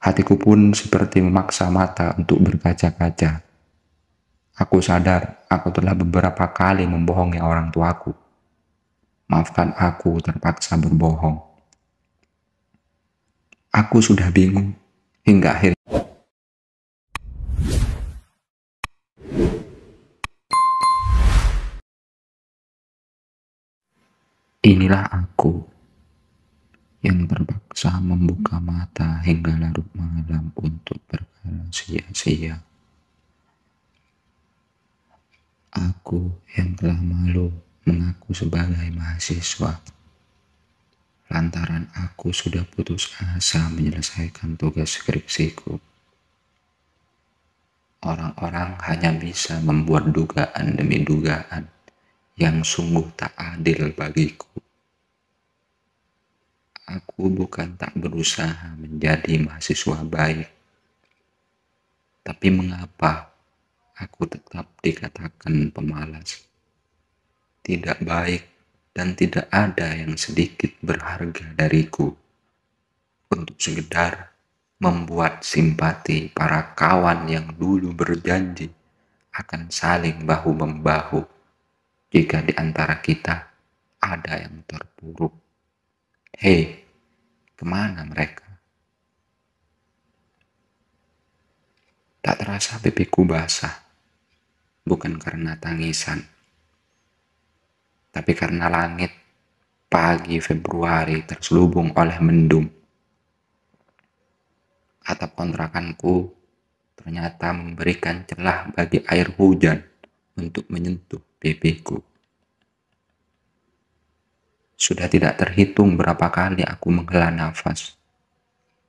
Hatiku pun seperti memaksa mata untuk berkaca-kaca. Aku sadar aku telah beberapa kali membohongi orang tuaku. Maafkan aku terpaksa berbohong. Aku sudah bingung hingga akhirnya. Inilah aku yang terpaksa membuka mata hingga larut malam untuk perkara sia-sia. Aku yang telah malu mengaku sebagai mahasiswa, lantaran aku sudah putus asa menyelesaikan tugas skripsiku. Orang-orang hanya bisa membuat dugaan demi dugaan yang sungguh tak adil bagiku. Aku bukan tak berusaha menjadi mahasiswa baik, tapi mengapa aku tetap dikatakan pemalas, tidak baik, dan tidak ada yang sedikit berharga dariku untuk sekedar membuat simpati para kawan yang dulu berjanji akan saling bahu-membahu jika di antara kita ada yang terpuruk. Hei, kemana mereka? Tak terasa pipiku basah, bukan karena tangisan, tapi karena langit pagi Februari terselubung oleh mendung. Atap kontrakanku ternyata memberikan celah bagi air hujan untuk menyentuh pipiku. Sudah tidak terhitung berapa kali aku menghela nafas,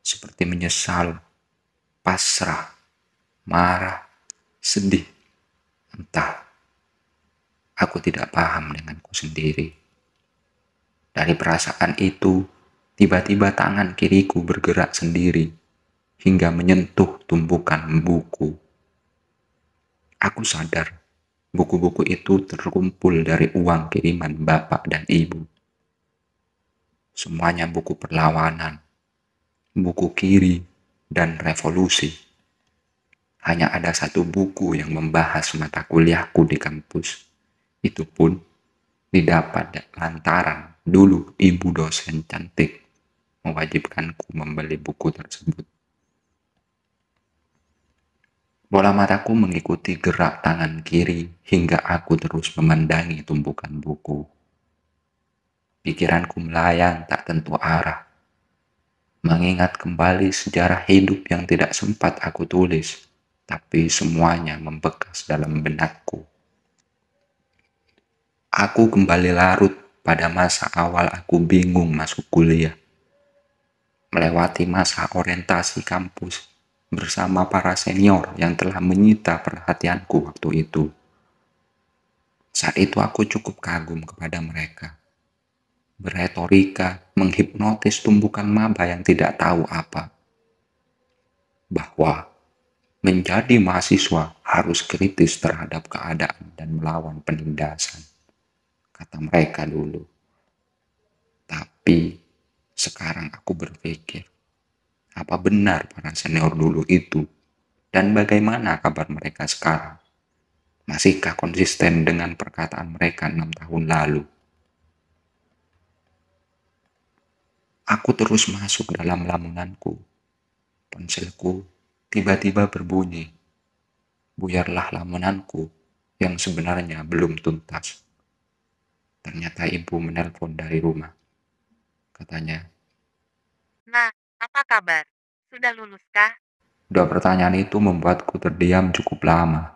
seperti menyesal, pasrah, marah, sedih. Entah, aku tidak paham denganku sendiri. Dari perasaan itu, tiba-tiba tangan kiriku bergerak sendiri hingga menyentuh tumpukan buku. Aku sadar buku-buku itu terkumpul dari uang kiriman bapak dan ibu. Semuanya buku perlawanan, buku kiri, dan revolusi. Hanya ada satu buku yang membahas mata kuliahku di kampus. Itu pun didapat lantaran dulu ibu dosen cantik mewajibkanku membeli buku tersebut. Bola mataku mengikuti gerak tangan kiri hingga aku terus memandangi tumpukan buku. Pikiranku melayang tak tentu arah, mengingat kembali sejarah hidup yang tidak sempat aku tulis, tapi semuanya membekas dalam benakku. Aku kembali larut pada masa awal aku bingung masuk kuliah, melewati masa orientasi kampus bersama para senior yang telah menyita perhatianku waktu itu. Saat itu aku cukup kagum kepada mereka. Berretorika, menghipnotis tumbukan maba yang tidak tahu apa. Bahwa menjadi mahasiswa harus kritis terhadap keadaan dan melawan penindasan, kata mereka dulu. Tapi sekarang aku berpikir, apa benar para senior dulu itu? Dan bagaimana kabar mereka sekarang? Masihkah konsisten dengan perkataan mereka 6 tahun lalu? Aku terus masuk dalam lamunanku. Ponselku tiba-tiba berbunyi. Buyarlah lamunanku yang sebenarnya belum tuntas. Ternyata ibu menelpon dari rumah. Katanya, "Nah, apa kabar? Sudah luluskah?" dua pertanyaan itu membuatku terdiam cukup lama.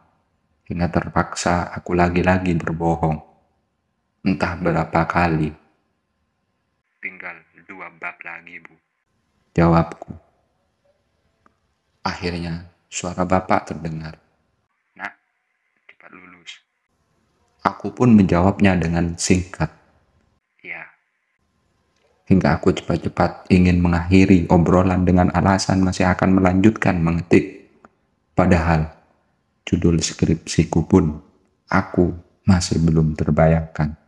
Hingga terpaksa aku lagi-lagi berbohong. Entah berapa kali. Tinggal 2 bab lagi, Bu, jawabku. Akhirnya, suara bapak terdengar. Nak, cepat lulus. Aku pun menjawabnya dengan singkat. Ya. Hingga aku cepat-cepat ingin mengakhiri obrolan dengan alasan masih akan melanjutkan mengetik. Padahal, judul skripsiku pun aku masih belum terbayangkan.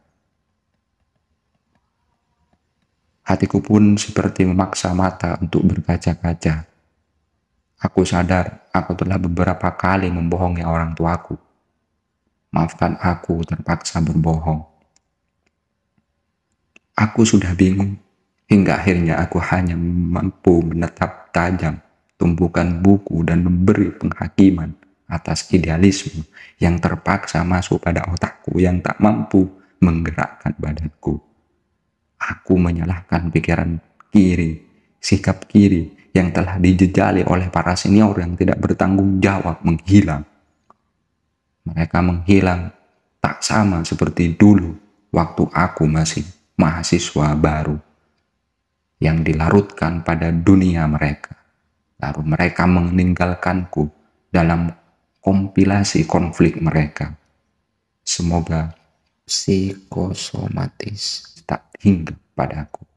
Hatiku pun seperti memaksa mata untuk berkaca-kaca. Aku sadar aku telah beberapa kali membohongi orang tuaku. Maafkan aku terpaksa berbohong. Aku sudah bingung, hingga akhirnya aku hanya mampu menatap tajam tumpukan buku dan memberi penghakiman atas idealisme yang terpaksa masuk pada otakku yang tak mampu menggerakkan badanku. Aku menyalahkan pikiran kiri, sikap kiri yang telah dijejali oleh para senior yang tidak bertanggung jawab menghilang. Mereka menghilang tak sama seperti dulu waktu aku masih mahasiswa baru yang dilarutkan pada dunia mereka. Lalu mereka meninggalkanku dalam kompilasi konflik mereka. Semoga psikosomatis tak hingga padaku.